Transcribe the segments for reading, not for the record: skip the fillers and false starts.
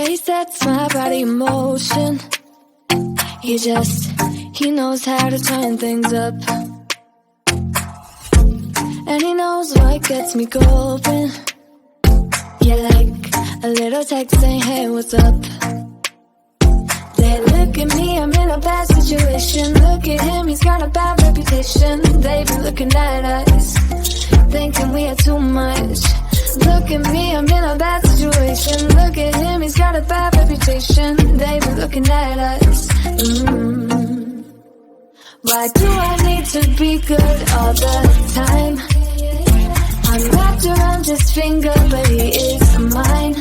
he sets my body in motion. He knows how to turn things up. And he knows what gets me going. Yeah, like a little text saying, hey, what's up? They look at me, I'm in a bad situation. Look at him, he's got a bad reputation. They be looking at us, thinking we are too much. Look at me, I'm in a bad situation. Look at him, he's got a bad reputation. They be looking at us. Why do I need to be good all the time? I'm wrapped around his finger, but he is mine.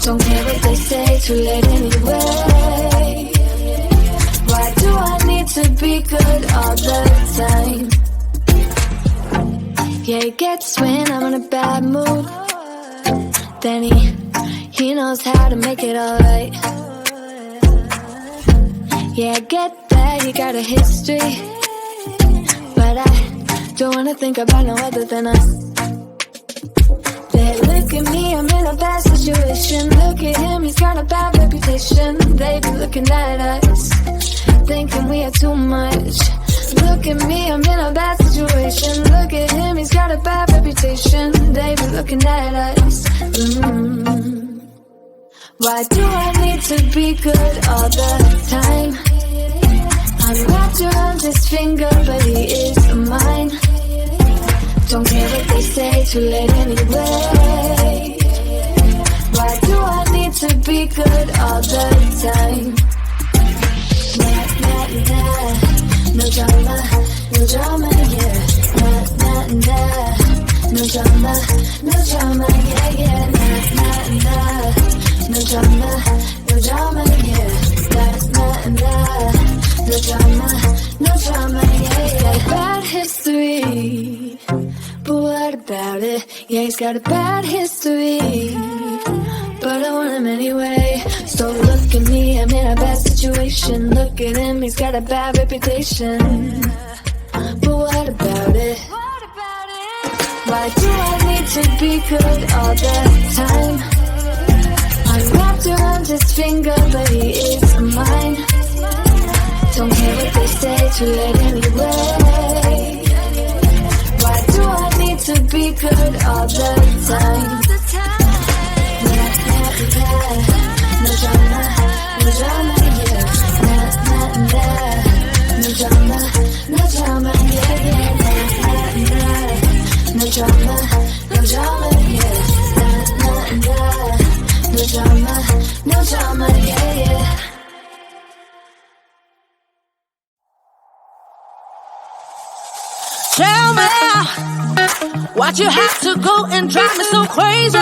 Don't care what they say, too late anyway. Why do I need to be good all the time? Yeah, he gets when I'm in a bad mood. Then he knows how to make it alright. Yeah, I get that he got a history, but I don't wanna think about no other than us. They look at me, I'm in a bad situation. Look at him, he's got a bad reputation. They be looking at us, thinking we are too much. Look at me, I'm in a bad situation. Look at him, he's got a bad reputation. They be looking at us. Why do I need to be good all the time? I'm wrapped around his finger, but he is mine. Don't care what they say, too late anyway. Why do I need to be good all the time? Nah, nah, nah. No drama, no drama, yeah. Nah, nah, nah. No drama, no drama, yeah, yeah. Nah, nah, nah. No drama, no drama, yeah. Nah, nah, nah. No drama, no drama, yeah, yeah. Bad history, but what about it? Yeah, he's got a bad history, but I want him anyway. So look at me, I'm in a bad situation. Look at him, he's got a bad reputation, but what about it? Why do I need to be good all the time? I'm wrapped around his finger, but he is mine. Don't care what they say, too late anyway. Why do I need to be good all the time? Nah, nah, nah. No drama, no drama, yeah. Nah, nah, nah. No drama, no drama, yeah, yeah. Nah, nah, nah. No drama, no drama, yeah. Nah, nah, nah. No drama, no drama, yeah, yeah. Tell me, why'd you have to go and drive me so crazy?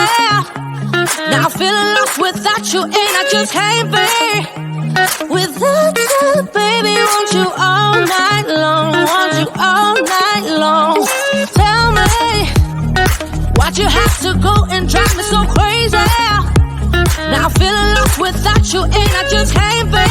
Now I'm feeling lost without you, and I just can't be without you, baby. Want you all night long, want you all night long. Tell me, why'd you have to go and drive me so crazy? Now I'm feeling lost without you, and I just can't be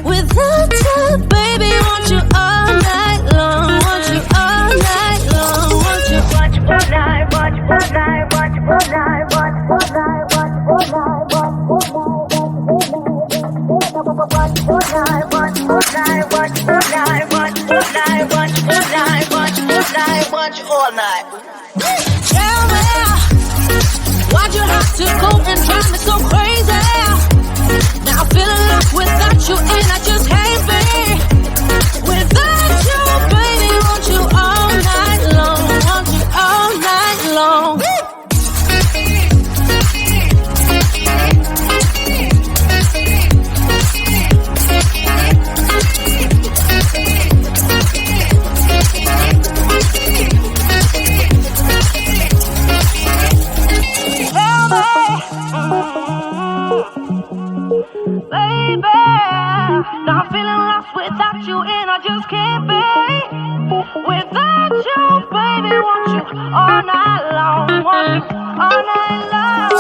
without you, baby. Want you all night long, want you all night long, want you. Watch all night, watch all night, watch all night, watch all night, watch all night, watch all night, watch all night, watch all night, watch all night, watch all night, watch all night, watch all night. Tell me, why'd you have to go and drive me so crazy? Now I'm feeling lost without you, and I just can't be without you, baby. Want you all night long, want you all night long. Baby, now I'm feeling lost without you, and I just can't be without you, baby. Want you all night long, want you all night long.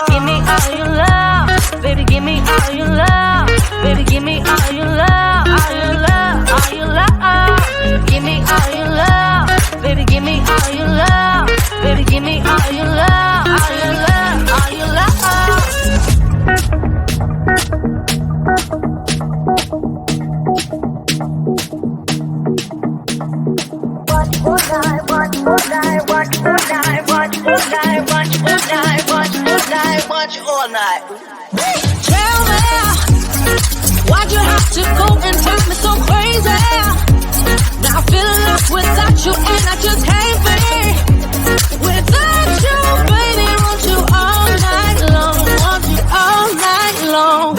Give me all your love, baby. Give me all your love, baby. Give me all your love, all your love, all your love. Give me all your love, baby. Give me all your love, baby. Give me all your love, all your love, all your love. all night. Tell me, why'd you have to go and drive me so crazy? Now I'm feeling lost without you, and I just can't be without you, baby. Want you all night long, want you all night long.